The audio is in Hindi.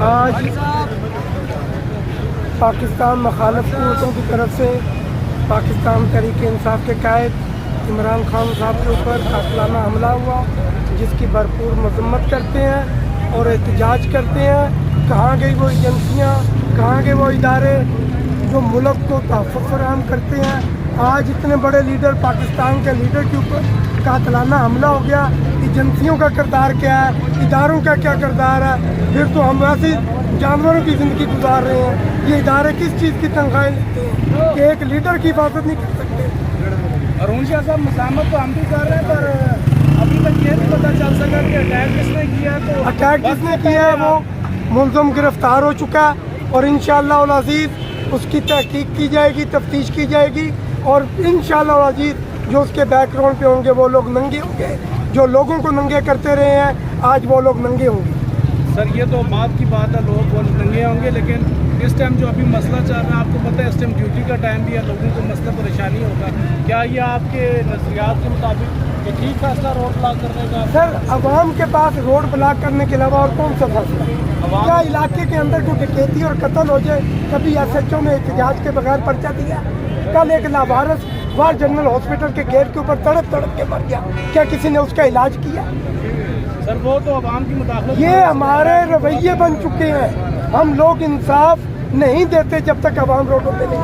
आज पाकिस्तान मुखालिफ क़ुव्वतों की तरफ से पाकिस्तान तहरीक इंसाफ के कायद इमरान खान साहब के ऊपर कातिलाना हमला हुआ, जिसकी भरपूर मजम्मत करते हैं और एहतजाज करते हैं। कहाँ गई वो एजेंसियाँ, कहाँ गए वो इदारे जो मुल्क को तहफ़्फ़ुज़ फराहम करते हैं। आज इतने बड़े लीडर, पाकिस्तान के लीडर के ऊपर कातिलाना हमला हो गया। एजेंसियों का किरदार क्या है, इदारों का क्या किरदार है? फिर तो हम वैसे जानवरों की ज़िंदगी गुजार रहे हैं। ये इदारे किस चीज़ की तनख्वाहें लेते हैं कि एक लीडर की हिफाजत नहीं कर सकते। अरुण शाह साहब, मज़ामत तो हम भी कर रहे हैं, पर अभी तक ये नहीं पता चल सका कि अटैक किसने किया। तो अटैक किसने किया है वो मुलज़म गिरफ्तार हो चुका है और इंशाअल्लाह उल अज़ीज़ उसकी तहकीक की जाएगी, तफ्तीश की जाएगी और इंशाअल्लाह उल अज़ीज़ जो उसके बैकग्राउंड पे होंगे वो लोग नंगे होंगे। जो लोगों को नंगे करते रहे हैं आज वो लोग नंगे होंगे। सर, ये तो बात की बात है, लोग वो नंगे होंगे, लेकिन इस टाइम जो अभी मसला चल रहा है, आपको पता है इस टाइम ड्यूटी का टाइम भी है, लोगों को मसला परेशानी होगा। क्या ये आपके नज़रियात के मुताबिक ये ठीक फैसला रोड ब्लॉक करने का? सर, अवाम के पास रोड ब्लॉक करने के अलावा और कौन सा फैसला? क्या इलाके के अंदर कोई डकैती और कत्ल हो जाए? कभी SHO ने एहतजाज के बगैर पर्चा दिया? कल एक लावारिस वार जनरल हॉस्पिटल के गेट के ऊपर तड़प के मर गया, क्या किसी ने उसका इलाज किया? सर, वो तो अवाम की मुदाखलत। ये हमारे रवैये बन चुके हैं। हम लोग इंसाफ नहीं देते जब तक अवाम रोडों पे नहीं